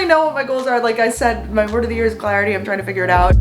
really know what my goals are. Like I said, my word of the year is clarity. I'm trying to figure it out.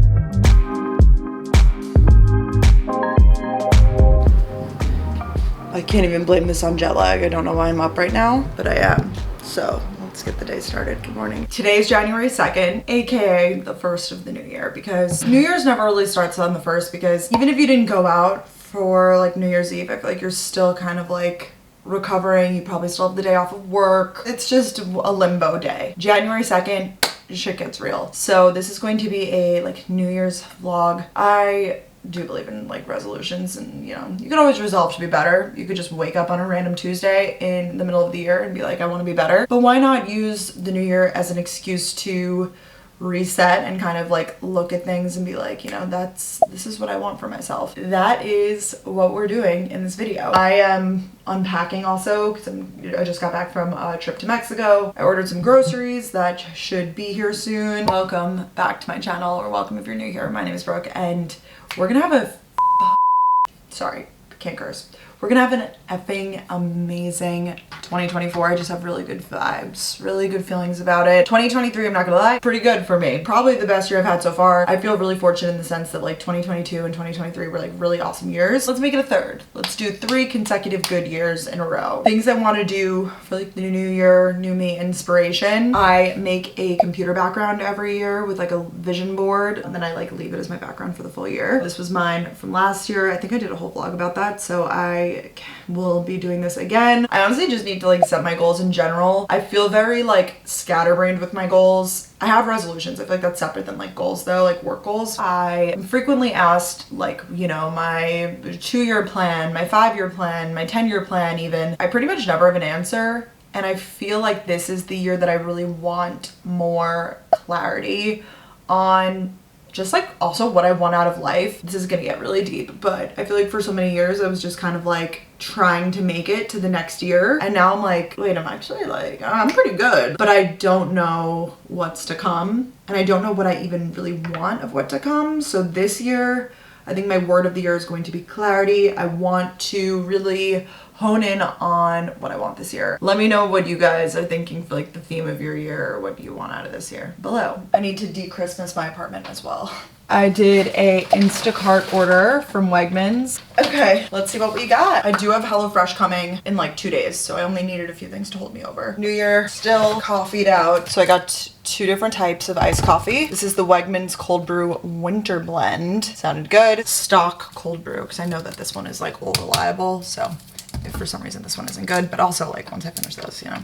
I can't even blame this on jet lag. I don't know why I'm up right now, but I am. So let's get the day started. Good morning. Today's January 2nd, aka the first of the new year, because New Year's never really starts on the first, because even if you didn't go out for like New Year's Eve, I feel like you're still kind of like recovering. You probably still have the day off of work. It's just a limbo day. January 2nd, shit gets real. So this is going to be a like New Year's vlog. I do believe in like resolutions, and you know, you can always resolve to be better. You could just wake up on a random Tuesday in the middle of the year and be like, I want to be better. But why not use the new year as an excuse to reset and kind of like look at things and be like, you know, this is what I want for myself. That is what we're doing in this video. I am unpacking also because I just got back from a trip to Mexico. I ordered some groceries that should be here soon. Welcome back to my channel, or welcome if you're new here. My name is Brooke, and we're gonna have a sorry, can't curse. We're gonna have an effing amazing 2024. I just have really good vibes, really good feelings about it. 2023, I'm not gonna lie, pretty good for me. Probably the best year I've had so far. I feel really fortunate in the sense that like 2022 and 2023 were like really awesome years. Let's make it a third. Let's do 3 consecutive good years in a row. Things I wanna do for like the new year, new me inspiration. I make a computer background every year with like a vision board, and then I like leave it as my background for the full year. This was mine from last year. I think I did a whole vlog about that, so I will be doing this again. I honestly just need to like set my goals in general. I feel very like scatterbrained with my goals. I have resolutions. I feel like that's separate than like goals though, like work goals. I am frequently asked like, you know, my 2-year plan, my 5-year plan, my 10-year plan even. I pretty much never have an answer. And I feel like this is the year that I really want more clarity on just like also what I want out of life. This is gonna get really deep, but I feel like for so many years I was just kind of like trying to make it to the next year, and now I'm like, wait, I'm actually like, I'm pretty good, but I don't know what's to come, and I don't know what I even really want of what to come. So this year, I think my word of the year is going to be clarity. I want to really hone in on what I want this year. Let me know what you guys are thinking for like the theme of your year, or what you want out of this year below. I need to de-Christmas my apartment as well. I did a Instacart order from Wegmans. Okay, let's see what we got. I do have HelloFresh coming in like 2 days, so I only needed a few things to hold me over. New year, still coffeeed out. So I got 2 different types of iced coffee. This is the Wegmans Cold Brew Winter Blend. Sounded good. Stock cold brew, because I know that this one is like old reliable, so if for some reason this one isn't good, but also like once I finish this, you know,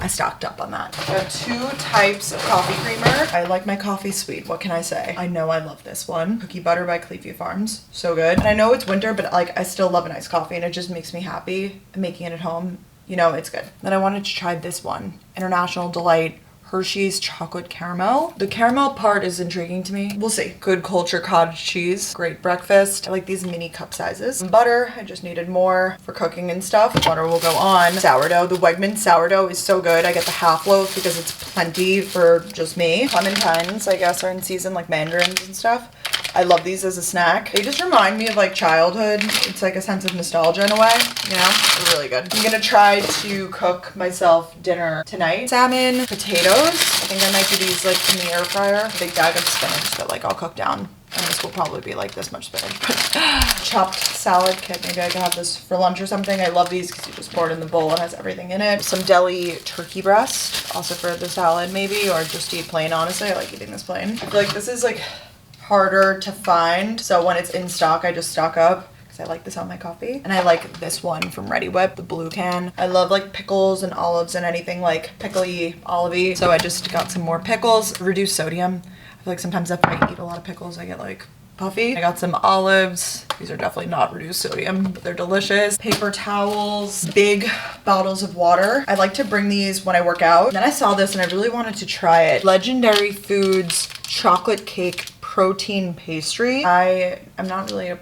I stocked up on that. I got 2 types of coffee creamer. I like my coffee sweet. What can I say? I know I love this one. Cookie Butter by Clearview Farms. So good. And I know it's winter, but like I still love an iced coffee, and it just makes me happy making it at home. You know, it's good. Then I wanted to try this one. International Delight Hershey's Chocolate Caramel. The caramel part is intriguing to me. We'll see. Good culture cottage cheese. Great breakfast. I like these mini cup sizes. Butter, I just needed more for cooking and stuff. Butter will go on. Sourdough. The Wegmans sourdough is so good. I get the half loaf because it's plenty for just me. Clementines, I guess, are in season, like mandarins and stuff. I love these as a snack. They just remind me of like childhood. It's like a sense of nostalgia in a way, you know? They're really good. I'm gonna try to cook myself dinner tonight. Salmon, potatoes. I think I might do these like in the air fryer. A big bag of spinach that like I'll cook down. And this will probably be like this much spinach. Chopped salad kit. Maybe I can have this for lunch or something. I love these because you just pour it in the bowl. It has everything in it. Some deli turkey breast. Also for the salad maybe, or just eat plain, honestly. I like eating this plain. I feel like this is like harder to find, so when it's in stock I just stock up because I like this on my coffee. And I like this one from Ready Whip, the blue can. I love like pickles and olives and anything like pickly, olivey, so I just got some more pickles. Reduced sodium. I feel like sometimes if I eat a lot of pickles I get like puffy. I got some olives. These are definitely not reduced sodium, but they're delicious. Paper towels, big bottles of water. I like to bring these when I work out. And then I saw this and I really wanted to try it. Legendary Foods chocolate cake protein pastry. I am not really a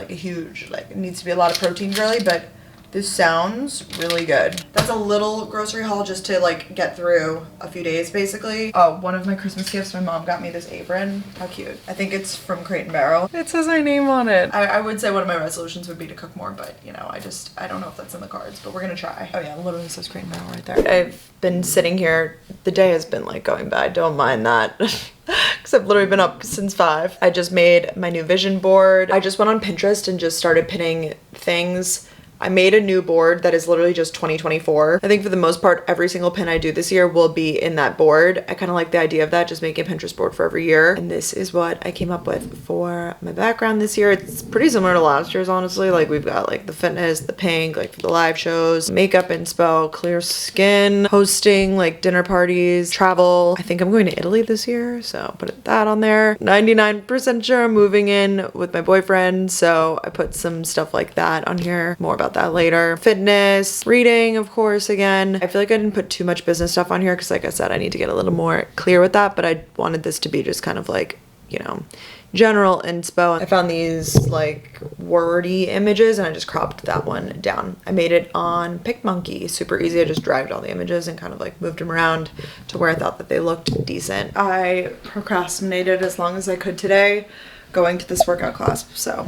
huge, like it needs to be a lot of protein girly, but This sounds really good. That's a little grocery haul just to like get through a few days basically. Oh, one of my Christmas gifts, my mom got me this apron. How cute. I think it's from Crate and Barrel. It says my name on it. I would say one of my resolutions would be to cook more, but you know, I don't know if that's in the cards, but we're gonna try. Oh yeah, it literally says Crate and Barrel right there. I've been sitting here. The day has been like going by. Don't mind that. Because I've literally been up since 5. I just made my new vision board. I just went on Pinterest and just started pinning things. I made a new board that is literally just 2024. I think for the most part, every single pin I do this year will be in that board. I kind of like the idea of that, just making a Pinterest board for every year. And this is what I came up with for my background this year. It's pretty similar to last year's, honestly. Like we've got like the fitness, the pink, like for the live shows, makeup inspo, clear skin, hosting, like dinner parties, travel. I think I'm going to Italy this year, so put that on there. 99% sure I'm moving in with my boyfriend, so I put some stuff like that on here. More about that later. Fitness, reading, of course, again. I feel like I didn't put too much business stuff on here because like I said, I need to get a little more clear with that, but I wanted this to be just kind of like, you know, general inspo. I found these like wordy images and I just cropped that one down. I made it on PicMonkey, super easy. I just dragged all the images and kind of like moved them around to where I thought that they looked decent. I procrastinated as long as I could today going to this workout class, so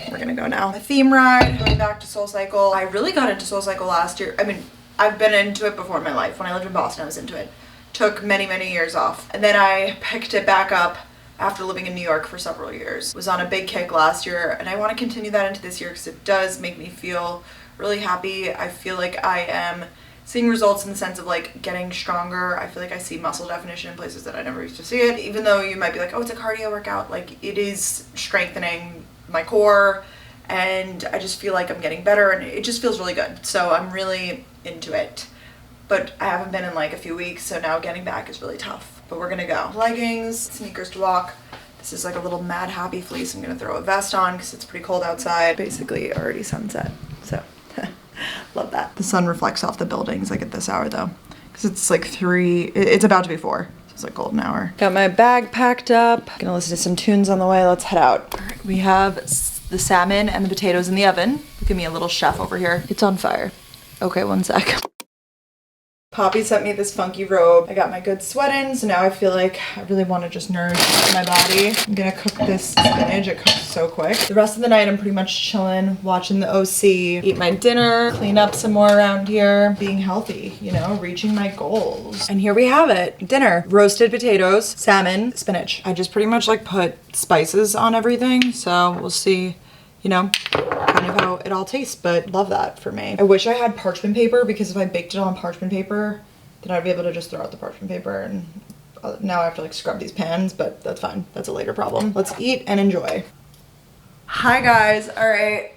we're gonna go now. A theme ride, going back to SoulCycle. I really got into SoulCycle last year. I mean, I've been into it before in my life. When I lived in Boston, I was into it. Took many, many years off. And then I picked it back up after living in New York for several years. Was on a big kick last year, and I want to continue that into this year because it does make me feel really happy. I feel like I am seeing results in the sense of like getting stronger. I feel like I see muscle definition in places that I never used to see it. Even though you might be like, oh, it's a cardio workout, like it is strengthening my core and I just feel like I'm getting better and it just feels really good. So I'm really into it. But I haven't been in like a few weeks, so now getting back is really tough. But we're gonna go. Leggings, sneakers to walk. This is like a little Mad Happy fleece. I'm gonna throw a vest on because it's pretty cold outside. Basically already sunset, so love that. The sun reflects off the buildings like at this hour though, because it's like 3, it's about to be 4. So it's like golden hour. Got my bag packed up. Gonna listen to some tunes on the way. Let's head out. All right, we have the salmon and the potatoes in the oven. Look at me, a little chef over here. It's on fire. Okay, one sec. Poppy sent me this funky robe. I got my good sweat in, so now I feel like I really want to just nourish my body. I'm gonna cook this spinach. It cooks so quick. The rest of the night I'm pretty much chilling, watching the OC, eat my dinner, clean up some more around here, being healthy, you know, reaching my goals. And here we have it. Dinner. Roasted potatoes, salmon, spinach. I just pretty much like put spices on everything, so we'll see, you know, kind of how it all tastes, but love that for me. I wish I had parchment paper because if I baked it on parchment paper, then I'd be able to just throw out the parchment paper and now I have to like scrub these pans, but that's fine. That's a later problem. Let's eat and enjoy. Hi guys, all right.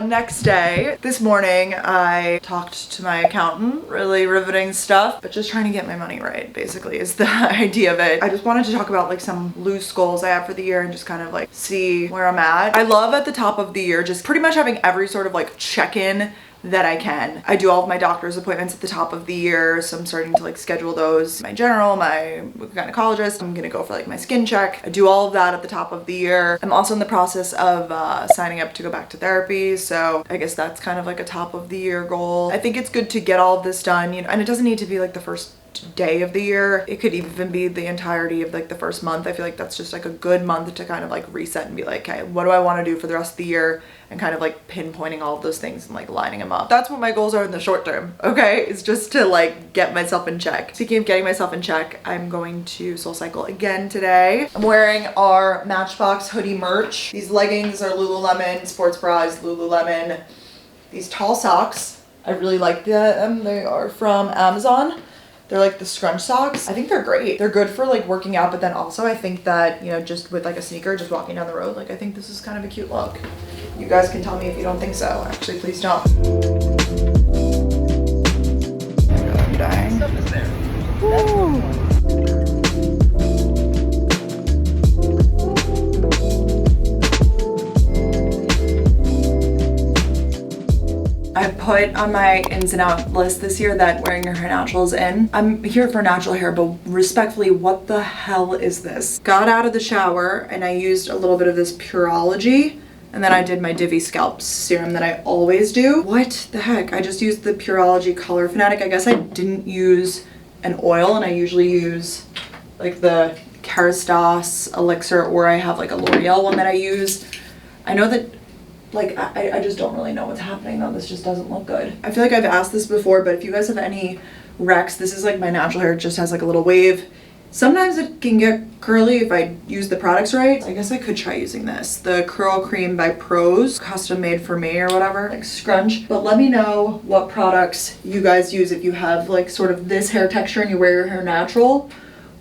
Next day. This morning I talked to my accountant, really riveting stuff, but just trying to get my money right basically is the idea of it. I just wanted to talk about like some loose goals I have for the year and just kind of like see where I'm at. I love at the top of the year just pretty much having every sort of like check-in that I can. I do all of my doctor's appointments at the top of the year, so I'm starting to like schedule those. My general, my gynecologist, I'm gonna go for like my skin check. I do all of that at the top of the year. I'm also in the process of signing up to go back to therapy, so I guess that's kind of like a top of the year goal. I think it's good to get all of this done, you know, and it doesn't need to be like the first day of the year. It could even be the entirety of like the first month. I feel like that's just like a good month to kind of like reset and be like, okay, what do I want to do for the rest of the year? And kind of like pinpointing all of those things and like lining them up. That's what my goals are in the short term, okay? It's just to like get myself in check. Speaking of getting myself in check, I'm going to SoulCycle again today. I'm wearing our Matchbox hoodie merch. These leggings are Lululemon, sports bras, Lululemon. These tall socks, I really like them. They are from Amazon. They're like the scrunch socks. I think they're great. They're good for like working out, but then also I think that, you know, just with like a sneaker, just walking down the road, like I think this is kind of a cute look. You guys can tell me if you don't think so. Actually, please don't. I'm dying. Woo. I put on my ins and out list this year that wearing your hair natural is in. I'm here for natural hair, but respectfully, what the hell is this? Got out of the shower and I used a little bit of this Pureology And then I did my Divi Scalp Serum that I always do. What the heck? I just used the Pureology Color Fanatic. I guess I didn't use an oil, and I usually use like the Kerastase elixir, or I have like a L'Oreal one that I use. I know that like I just don't really know what's happening though. This just doesn't look good. I feel like I've asked this before, but if you guys have any recs, this is like my natural hair. It just has like a little wave. Sometimes it can get curly if I use the products right. I guess I could try using this. The Curl Cream by Pros, custom made for me or whatever, like scrunch. But let me know what products you guys use if you have like sort of this hair texture and you wear your hair natural.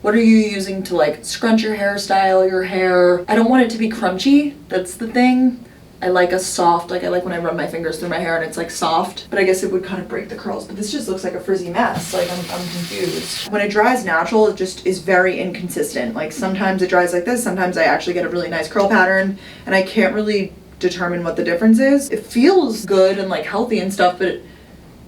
What are you using to like scrunch your hairstyle, your hair? I don't want it to be crunchy, that's the thing. I like a soft, like I like when I run my fingers through my hair and it's like soft, but I guess it would kind of break the curls. But this just looks like a frizzy mess. Like I'm confused. When it dries natural, it just is very inconsistent. Like sometimes it dries like this, sometimes I actually get a really nice curl pattern and I can't really determine what the difference is. It feels good and like healthy and stuff, but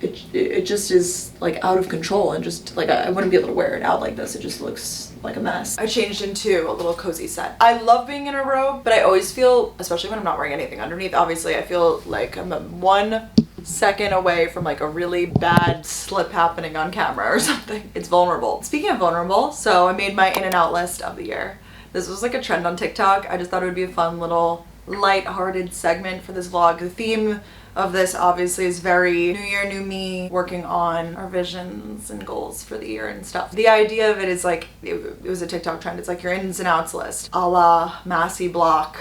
it just is like out of control, and just like I wouldn't be able to wear it out like this. It just looks like a mess. I changed into a little cozy set. I love being in a robe, but I always feel, especially when I'm not wearing anything underneath, obviously I feel like I'm 1 second away from like a really bad slip happening on camera or something. It's vulnerable. Speaking of vulnerable, so I made my in and out list of the year. This was like a trend on TikTok. I just thought it would be a fun little light-hearted segment for this vlog. The theme of this obviously is very new year, new me, working on our visions and goals for the year and stuff. The idea of it is like, it was a TikTok trend. It's like your ins and outs list, a la Massey Block,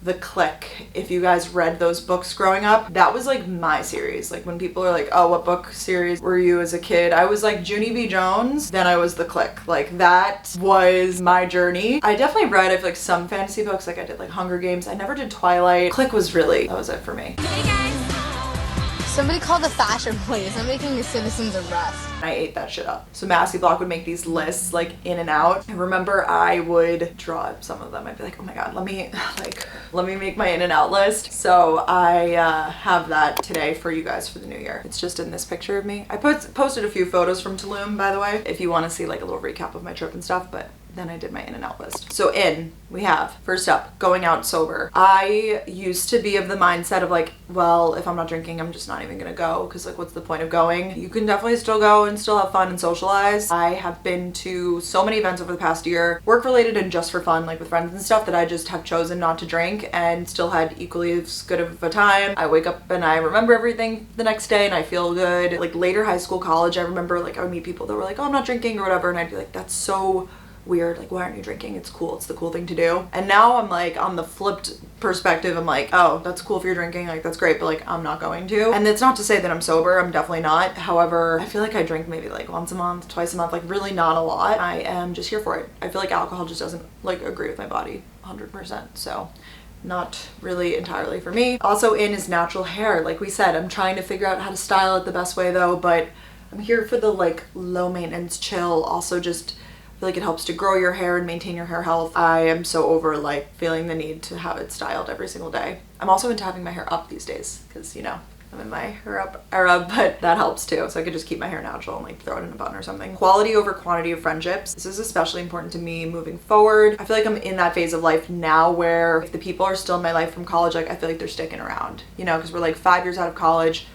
The Click. If you guys read those books growing up, that was like my series. Like when people are like, oh, what book series were you as a kid? I was like Junie B. Jones, then I was The Click. Like that was my journey. I definitely read, I feel like, some fantasy books. Like I did like Hunger Games. I never did Twilight. Click was really, that was it for me. Hey guys! Somebody called the fashion police. I'm making a citizen's arrest. I ate that shit up. So Massey Block would make these lists like in and out. I remember I would draw up some of them. I'd be like, oh my god, let me make my in and out list. So I have that today for you guys for the new year. It's just in this picture of me. I posted a few photos from Tulum, by the way, if you want to see like a little recap of my trip and stuff, but then I did my in and out list. So we have, first up, going out sober. I used to be of the mindset of like, well, if I'm not drinking, I'm just not even gonna go, because like what's the point of going? You can definitely still go and still have fun and socialize. I have been to so many events over the past year, work related and just for fun, like with friends and stuff, that I just have chosen not to drink and still had equally as good of a time. I wake up and I remember everything the next day and I feel good. Like later high school, college, I remember like I would meet people that were like, oh, I'm not drinking or whatever, and I'd be like, that's so weird, like why aren't you drinking? It's cool, it's the cool thing to do. And now I'm like on the flipped perspective, I'm like, oh, that's cool if you're drinking, like that's great, but like I'm not going to. And it's not to say that I'm sober, I'm definitely not. However, I feel like I drink maybe like once a month, twice a month, like really not a lot. I am just here for it. I feel like alcohol just doesn't like agree with my body 100%, so not really entirely for me. Also in is natural hair. Like we said, I'm trying to figure out how to style it the best way though, but I'm here for the like low maintenance chill. Also just feel like it helps to grow your hair and maintain your hair health. I am so over like feeling the need to have it styled every single day. I'm also into having my hair up these days because, you know, I'm in my hair up era, but that helps too. So I could just keep my hair natural and like throw it in a bun or something. Quality over quantity of friendships. This is especially important to me moving forward. I feel like I'm in that phase of life now where if the people are still in my life from college, like I feel like they're sticking around, you know, because we're like 5 years out of college.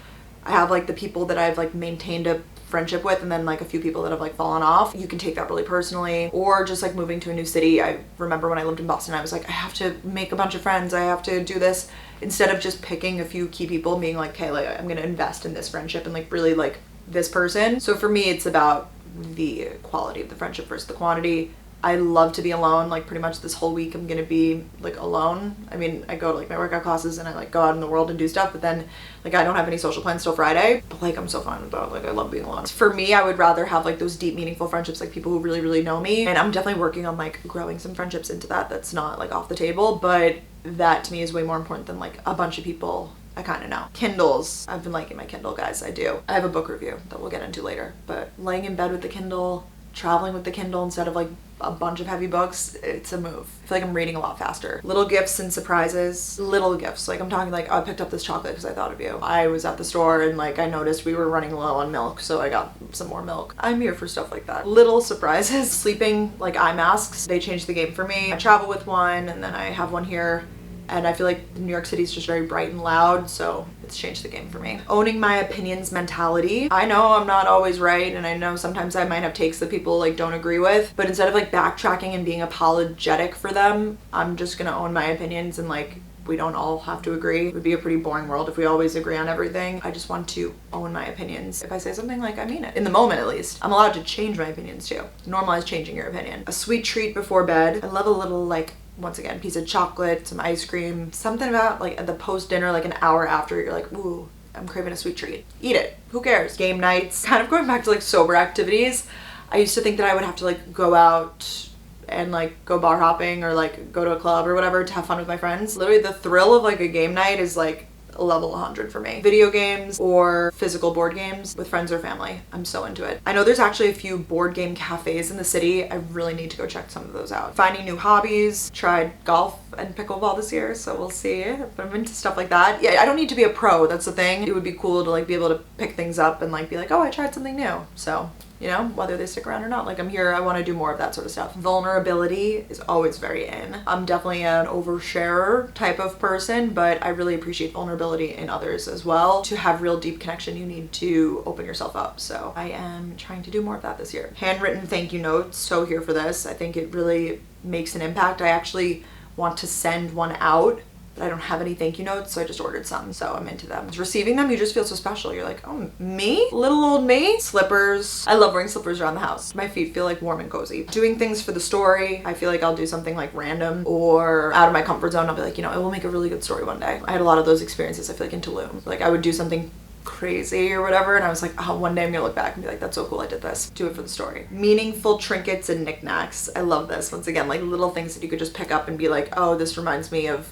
I have like the people that I've like maintained a friendship with, and then like a few people that have like fallen off. You can take that really personally, or just like moving to a new city. I remember when I lived in Boston, I was like, I have to make a bunch of friends, I have to do this, instead of just picking a few key people and being like, okay, like I'm gonna invest in this friendship and like really like this person. So for me, it's about the quality of the friendship versus the quantity. I love to be alone. Like pretty much this whole week I'm gonna be like alone. I mean, I go to like my workout classes and I like go out in the world and do stuff, but then like I don't have any social plans till Friday, but like I'm so fine with that. Like I love being alone. For me, I would rather have like those deep meaningful friendships, like people who really really know me, and I'm definitely working on like growing some friendships into that. That's not like off the table, but that to me is way more important than like a bunch of people I kind of know. Kindles. I've been liking my Kindle, guys. I do. I have a book review that we'll get into later, but laying in bed with the Kindle, traveling with the Kindle instead of like a bunch of heavy books, it's a move. I feel like I'm reading a lot faster. Little gifts and surprises. Little gifts. Like I'm talking like, oh, I picked up this chocolate because I thought of you. I was at the store and like I noticed we were running low on milk, so I got some more milk. I'm here for stuff like that. Little surprises. Sleeping like eye masks. They changed the game for me. I travel with one and then I have one here And I feel like New York City is just very bright and loud, so it's changed the game for me. Owning my opinions mentality. I know I'm not always right, and I know sometimes I might have takes that people like don't agree with, but instead of like backtracking and being apologetic for them, I'm just gonna own my opinions, and like, we don't all have to agree. It would be a pretty boring world if we always agree on everything. I just want to own my opinions. If I say something, like, I mean it. In the moment, at least. I'm allowed to change my opinions too. Normalize changing your opinion. A sweet treat before bed. I love a little, like, once again, piece of chocolate, some ice cream, something about like at the post dinner, like an hour after, you're like, ooh, I'm craving a sweet treat. Eat it. Who cares? Game nights. Kind of going back to like sober activities. I used to think that I would have to like go out and like go bar hopping or like go to a club or whatever to have fun with my friends. Literally the thrill of like a game night is like a level 100 for me. Video games or physical board games with friends or family. I'm so into it. I know there's actually a few board game cafes in the city. I really need to go check some of those out. Finding new hobbies. Tried golf and pickleball this year, so we'll see. But I'm into stuff like that. Yeah, I don't need to be a pro. That's the thing. It would be cool to like be able to pick things up and like be like, oh, I tried something new. So, you know, whether they stick around or not. Like, I'm here, I want to do more of that sort of stuff. Vulnerability is always very in. I'm definitely an oversharer type of person, but I really appreciate vulnerability in others as well. To have real deep connection, you need to open yourself up. So I am trying to do more of that this year. Handwritten thank you notes, so here for this. I think it really makes an impact. I actually want to send one out, but I don't have any thank you notes, so I just ordered some, so I'm into them. Receiving them, you just feel so special. You're like, oh, me? Little old me? Slippers. I love wearing slippers around the house. My feet feel like warm and cozy. Doing things for the story. I feel like I'll do something like random or out of my comfort zone. I'll be like, you know, it will make a really good story one day. I had a lot of those experiences, I feel like, in Tulum. Like, I would do something crazy or whatever, and I was like, oh, one day I'm gonna look back and be like, that's so cool, I did this. Do it for the story. Meaningful trinkets and knickknacks. I love this. Once again, like little things that you could just pick up and be like, oh, this reminds me of,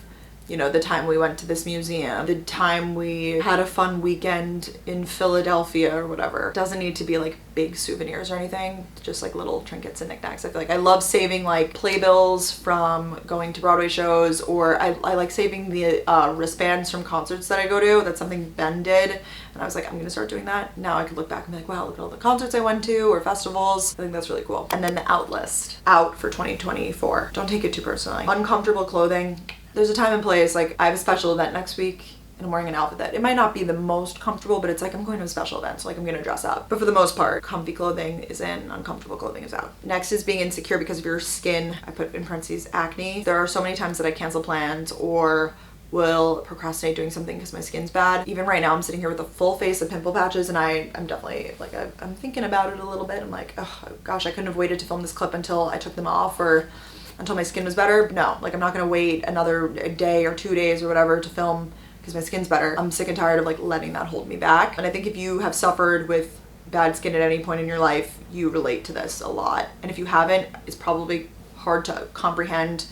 you know, the time we went to this museum, the time we had a fun weekend in Philadelphia or whatever. It doesn't need to be like big souvenirs or anything, just like little trinkets and knickknacks. I feel like I love saving like playbills from going to Broadway shows, or I like saving the wristbands from concerts that I go to. That's something Ben did, and I was like, I'm gonna start doing that. Now I can look back and be like, wow, look at all the concerts I went to or festivals. I think that's really cool. And then the out list. Out for 2024. Don't take it too personally. Uncomfortable clothing. There's a time and place. Like, I have a special event next week and I'm wearing an outfit that it might not be the most comfortable, but it's like I'm going to a special event, so like I'm gonna dress up. But for the most part, comfy clothing is in, uncomfortable clothing is out. Next is being insecure because of your skin. I put in parentheses acne. There are so many times that I cancel plans or will procrastinate doing something because my skin's bad. Even right now I'm sitting here with a full face of pimple patches, and I'm definitely like, I'm thinking about it a little bit. I'm like, oh gosh, I couldn't have waited to film this clip until I took them off or until my skin was better. No, like I'm not gonna wait another day or 2 days or whatever to film because my skin's better. I'm sick and tired of like letting that hold me back. And I think if you have suffered with bad skin at any point in your life, you relate to this a lot. And if you haven't, it's probably hard to comprehend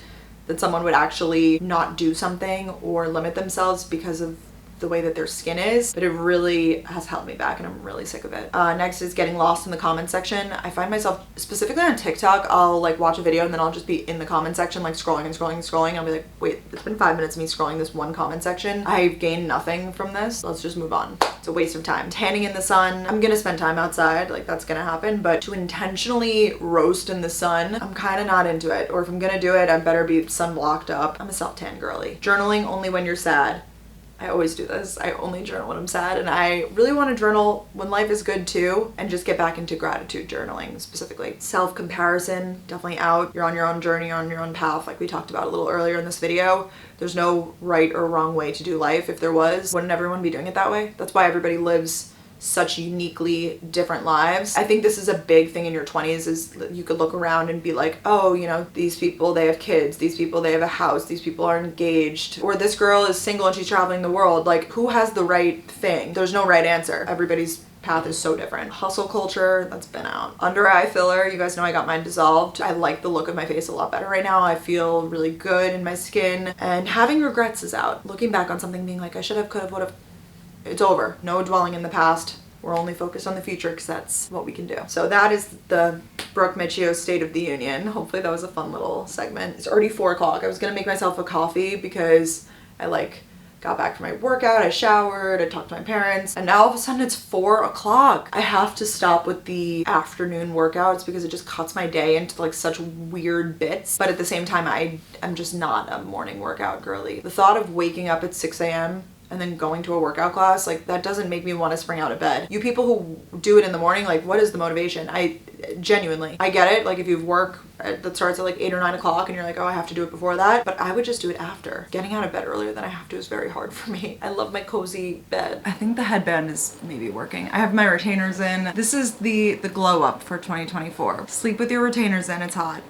that someone would actually not do something or limit themselves because of the way that their skin is, but it really has held me back and I'm really sick of it. Next is getting lost in the comment section. I find myself, specifically on TikTok, I'll like watch a video and then I'll just be in the comment section like scrolling and scrolling and scrolling. I'll be like, wait, it's been 5 minutes of me scrolling this one comment section. I've gained nothing from this. Let's just move on. It's a waste of time. Tanning in the sun. I'm gonna spend time outside, like that's gonna happen, but to intentionally roast in the sun, I'm kind of not into it. Or if I'm gonna do it, I better be sunblocked up. I'm a self-tan girly. Journaling only when you're sad. I always do this. I only journal when I'm sad, and I really want to journal when life is good too, and just get back into gratitude journaling specifically. Self-comparison, definitely out. You're on your own journey, you're on your own path, like we talked about a little earlier in this video. There's no right or wrong way to do life. If there was, wouldn't everyone be doing it that way? That's why everybody lives such uniquely different lives. I think this is a big thing in your 20s, is you could look around and be like, oh, you know, these people, they have kids, these people, they have a house, these people are engaged, or this girl is single and she's traveling the world. Like, who has the right thing? There's no right answer. Everybody's path is so different. Hustle culture, that's been out. Under eye filler, you guys know I got mine dissolved. I like the look of my face a lot better right now. I feel really good in my skin, and having regrets is out. Looking back on something, being like, I should have, could have, would have. It's over. No dwelling in the past. We're only focused on the future because that's what we can do. So that is the Brooke Miccio State of the Union. Hopefully that was a fun little segment. It's already 4 o'clock. I was gonna make myself a coffee because I like got back from my workout, I showered, I talked to my parents, and now all of a sudden it's 4 o'clock. I have to stop with the afternoon workouts because it just cuts my day into like such weird bits. But at the same time, I'm just not a morning workout girly. The thought of waking up at 6 a.m. and then going to a workout class, like that doesn't make me want to spring out of bed. You people who do it in the morning, like what is the motivation? I genuinely, I get it. Like if you have work that starts at like 8 or 9 o'clock and you're like, oh, I have to do it before that. But I would just do it after. Getting out of bed earlier than I have to is very hard for me. I love my cozy bed. I think the headband is maybe working. I have my retainers in. This is the glow up for 2024. Sleep with your retainers in, it's hot.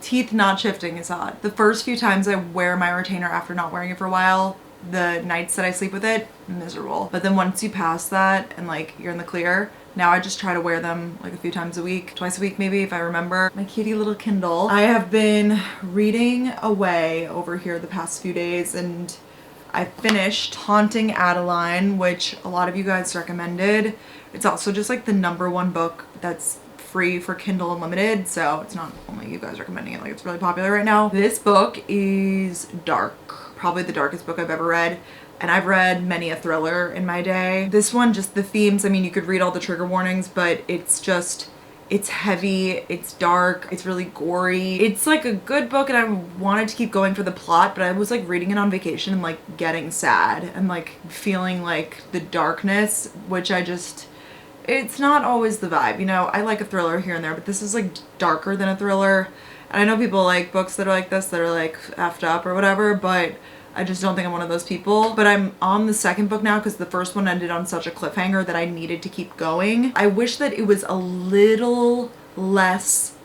Teeth not shifting is hot. The first few times I wear my retainer after not wearing it for a while, the nights that I sleep with it, miserable. But then once you pass that and like you're in the clear, now I just try to wear them like a few times a week, twice a week maybe if I remember. My kitty little Kindle. I have been reading away over here the past few days and I finished Haunting Adeline, which a lot of you guys recommended. It's also just like the #1 book that's free for Kindle Unlimited, so it's not only you guys recommending it, like it's really popular right now. This book is dark, probably the darkest book I've ever read, and I've read many a thriller in my day. This one, just the themes, I mean, you could read all the trigger warnings, but it's just, it's heavy, it's dark, it's really gory. It's like a good book and I wanted to keep going for the plot, but I was like reading it on vacation and like getting sad and like feeling like the darkness, which I just, it's not always the vibe, you know. I like a thriller here and there, but this is like darker than a thriller. And I know people like books that are like this, that are like effed up or whatever, but I just don't think I'm one of those people. But I'm on the second book now because the first one ended on such a cliffhanger that I needed to keep going. I wish that it was a little less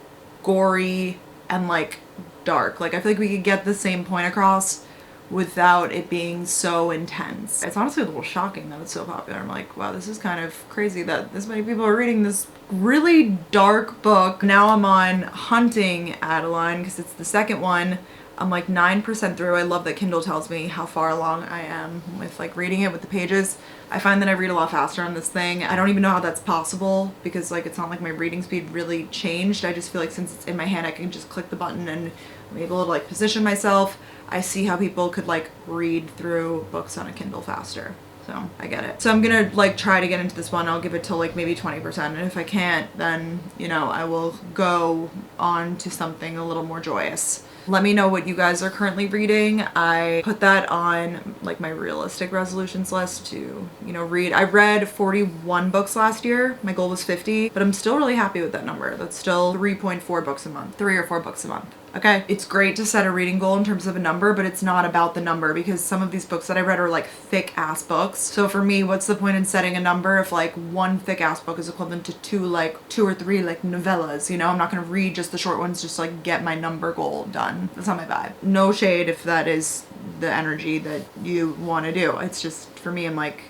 gory and like dark. Like I feel like we could get the same point across without it being so intense. It's honestly a little shocking that it's so popular. I'm like, wow, this is kind of crazy that this many people are reading this really dark book. Now I'm on Hunting Adeline because it's the second one. I'm like 9% through. I love that Kindle tells me how far along I am with like reading it with the pages. I find that I read a lot faster on this thing. I don't even know how that's possible because like it's not like my reading speed really changed. I just feel like since it's in my hand, I can just click the button and I'm able to like position myself. I see how people could like read through books on a Kindle faster. So I get it. So I'm gonna like try to get into this one. I'll give it till like maybe 20%. And if I can't, then, you know, I will go on to something a little more joyous. Let me know what you guys are currently reading. I put that on like my realistic resolutions list to, you know, read. I read 41 books last year. My goal was 50, but I'm still really happy with that number. That's still 3.4 books a month, 3 or 4 books a month. Okay, it's great to set a reading goal in terms of a number, but it's not about the number because some of these books that I read are like thick ass books. So for me, what's the point in setting a number if like one thick ass book is equivalent to two or three like novellas, you know? I'm not gonna read just the short ones just to like get my number goal done. That's not my vibe. No shade if that is the energy that you want to do. It's just, for me, I'm like,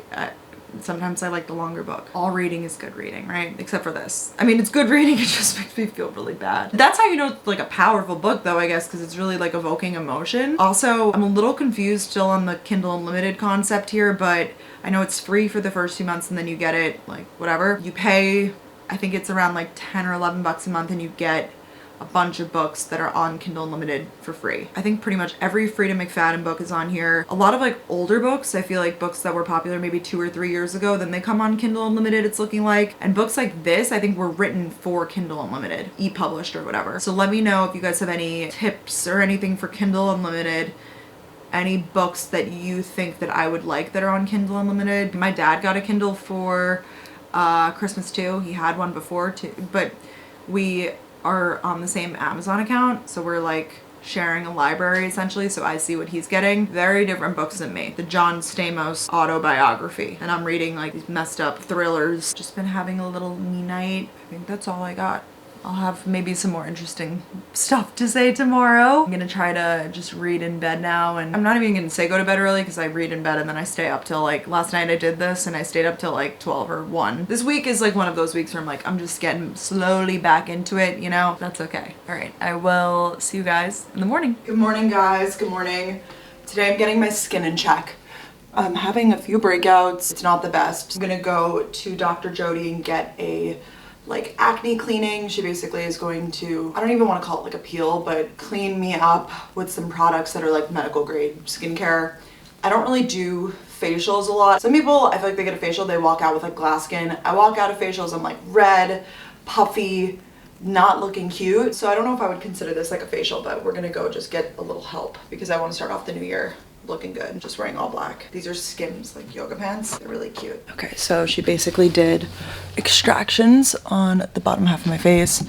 sometimes I like the longer book. All reading is good reading, right? Except for this. I mean, it's good reading, it just makes me feel really bad. That's how you know it's like a powerful book though, I guess, because it's really like evoking emotion. Also, I'm a little confused still on the Kindle Unlimited concept here, but I know it's free for the first few months and then you get it like whatever. You pay, I think it's around like 10 or 11 bucks a month and you get a bunch of books that are on Kindle Unlimited for free. I think pretty much every Freida McFadden book is on here. A lot of like older books, I feel like books that were popular maybe 2 or 3 years ago, then they come on Kindle Unlimited, it's looking like. And books like this, I think were written for Kindle Unlimited, e-published or whatever. So let me know if you guys have any tips or anything for Kindle Unlimited. Any books that you think that I would like that are on Kindle Unlimited. My dad got a Kindle for Christmas too. He had one before too, but we are on the same Amazon account, so we're like sharing a library essentially, so I see what he's getting. Very different books than me. The John Stamos autobiography, and I'm reading like these messed up thrillers. Just been having a little me night. I think that's all I got. I'll have maybe some more interesting stuff to say tomorrow. I'm gonna try to just read in bed now, and I'm not even gonna say go to bed early because I read in bed and then I stay up till like, last night I did this and I stayed up till like 12 or 1. This week is like one of those weeks where I'm like, I'm just getting slowly back into it, you know? That's okay. All right, I will see you guys in the morning. Good morning, guys. Good morning. Today I'm getting my skin in check. I'm having a few breakouts. It's not the best. I'm gonna go to Dr. Jody and get a like acne cleaning. She basically is going to, I don't even want to call it like a peel, but clean me up with some products that are like medical grade skincare. I don't really do facials a lot. Some people, I feel like they get a facial, they walk out with like glass skin. I walk out of facials, I'm like red, puffy, not looking cute. So I don't know if I would consider this like a facial, but we're gonna go just get a little help because I want to start off the new year looking good, just wearing all black. These are Skims, like yoga pants. They're really cute. Okay, so she basically did extractions on the bottom half of my face.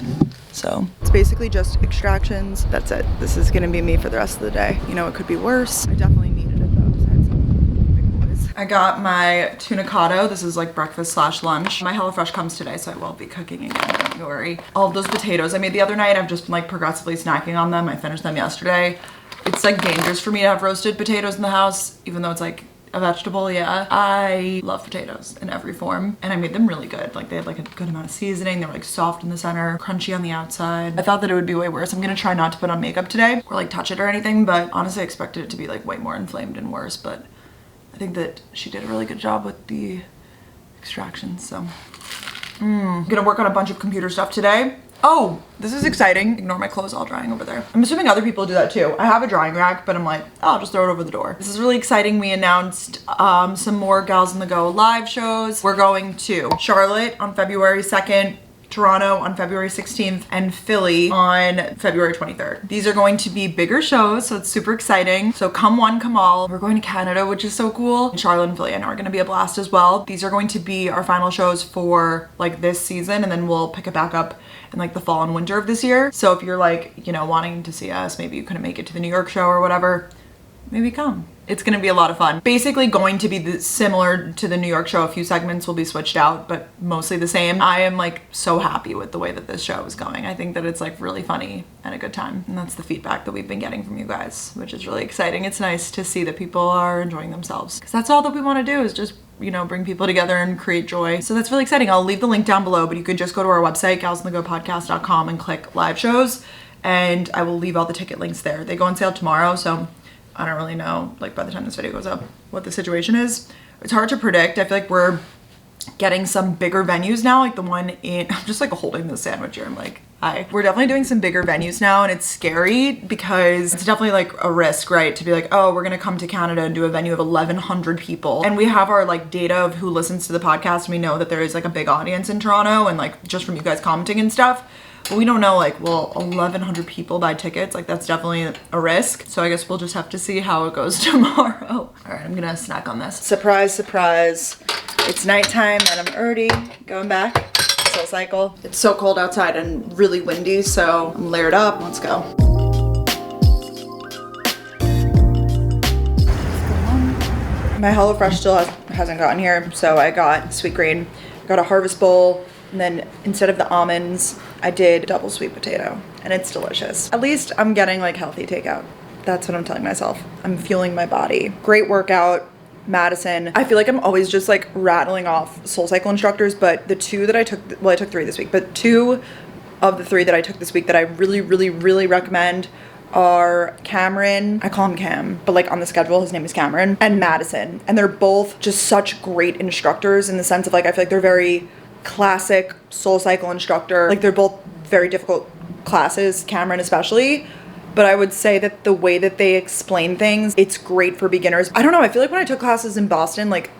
So it's basically just extractions. That's it. This is gonna be me for the rest of the day. You know, it could be worse. I definitely needed it though. I had some big boys. I got my tunicado. This is like breakfast slash lunch. My HelloFresh comes today, so I won't be cooking again, don't worry. All of those potatoes I made the other night, I've just been like progressively snacking on them. I finished them yesterday. It's like dangerous for me to have roasted potatoes in the house, even though it's like a vegetable. Yeah, I love potatoes in every form, and I made them really good. Like they had like a good amount of seasoning. They were like soft in the center, crunchy on the outside. I thought that it would be way worse. I'm gonna try not to put on makeup today or like touch it or anything, but honestly I expected it to be like way more inflamed and worse. But I think that she did a really good job with the extractions. So I'm gonna work on a bunch of computer stuff today. Oh, this is exciting. Ignore my clothes all drying over there. I'm assuming other people do that too. I have a drying rack, but I'm like, oh, I'll just throw it over the door. This is really exciting. We announced some more Gals on the Go live shows. We're going to Charlotte on February 2nd, Toronto on February 16th, and Philly on February 23rd. These are going to be bigger shows, so it's super exciting. So come one, come all. We're going to Canada, which is so cool. And Charlotte and Philly, I know, are gonna be a blast as well. These are going to be our final shows for like this season, and then we'll pick it back up in like the fall and winter of this year. So if you're like, you know, wanting to see us, maybe you couldn't make it to the New York show or whatever, maybe come. It's gonna be a lot of fun. Basically going to be similar to the New York show. A few segments will be switched out, but mostly the same. I am like so happy with the way that this show is going. I think that it's like really funny and a good time. And that's the feedback that we've been getting from you guys, which is really exciting. It's nice to see that people are enjoying themselves, because that's all that we wanna do, is just, you know, bring people together and create joy. So that's really exciting. I'll leave the link down below, but you could just go to our website, galsonthegopodcast.com, and click live shows, and I will leave all the ticket links there. They go on sale tomorrow, so I don't really know, like by the time this video goes up, what the situation is. It's hard to predict. I feel like we're getting some bigger venues now, like the one in, I'm just like holding the sandwich here, I'm like, hi. We're definitely doing some bigger venues now, and it's scary because it's definitely like a risk, right? To be like, oh, we're gonna come to Canada and do a venue of 1,100 people. And we have our like data of who listens to the podcast, and we know that there is like a big audience in Toronto, and like just from you guys commenting and stuff. But we don't know, like, will 1,100 people buy tickets? Like, that's definitely a risk. So I guess we'll just have to see how it goes tomorrow. All right, I'm gonna snack on this. Surprise, surprise. It's nighttime and I'm already going back. Soul Cycle. It's so cold outside and really windy, so I'm layered up. Let's go. My HelloFresh still hasn't gotten here, so I got sweet green, got a harvest bowl, and then instead of the almonds, I did double sweet potato, and it's delicious. At least I'm getting like healthy takeout. That's what I'm telling myself. I'm fueling my body. Great workout, Madison. I feel like I'm always just like rattling off Soul Cycle instructors, but the two that I took, well, I took 3 this week, but 2 of the 3 that I took this week that I really recommend are Cameron, I call him Cam, but like on the schedule his name is Cameron, and Madison. And they're both just such great instructors in the sense of like, I feel like they're very classic Soul Cycle instructor. Like they're both very difficult classes, Cameron especially, but I would say that the way that they explain things, it's great for beginners. I don't know, I feel like when I took classes in Boston, like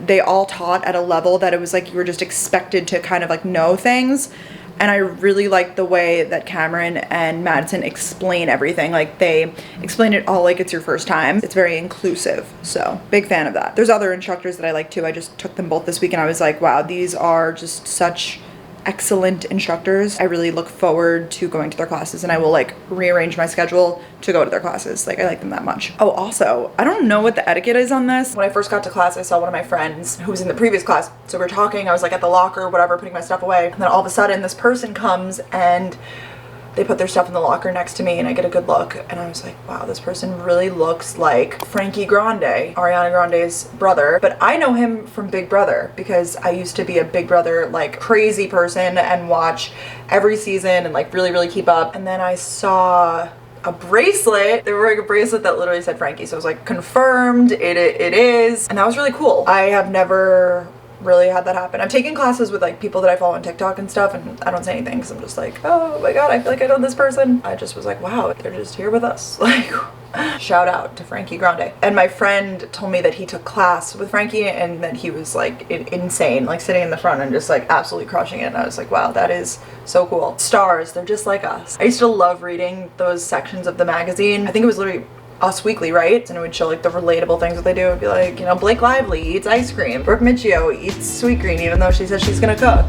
they all taught at a level that it was like you were just expected to kind of like know things. And I really like the way that Cameron and Madison explain everything. Like they explain it all like it's your first time. It's very inclusive. So big fan of that. There's other instructors that I like too. I just took them both this week and I was like, wow, these are just such excellent instructors. I really look forward to going to their classes, and I will like rearrange my schedule to go to their classes. Like I like them that much. Oh, also, I don't know what the etiquette is on this. When I first got to class, I saw one of my friends who was in the previous class. So we were talking, I was like at the locker, whatever, putting my stuff away. And then all of a sudden this person comes and they put their stuff in the locker next to me, and I get a good look, and I was like, wow, this person really looks like Frankie Grande, Ariana Grande's brother. But I know him from Big Brother because I used to be a Big Brother like crazy person and watch every season and like really keep up. And then I saw a bracelet. They were wearing a bracelet that literally said Frankie, so I was like, confirmed, it is. And that was really cool. I have never really had that happen. I've taken classes with like people that I follow on TikTok and stuff, and I don't say anything because I'm just like, oh my god, I feel like I know this person. I just was like, wow, they're just here with us. Like, shout out to Frankie Grande. And my friend told me that he took class with Frankie and that he was like insane, like sitting in the front and just like absolutely crushing it. And I was like, wow, that is so cool. Stars, they're just like us. I used to love reading those sections of the magazine. I think it was literally Us Weekly, right? And it would show like the relatable things that they do. It would be like, you know, Blake Lively eats ice cream. Brooke Miccio eats sweet green even though she says she's gonna cook.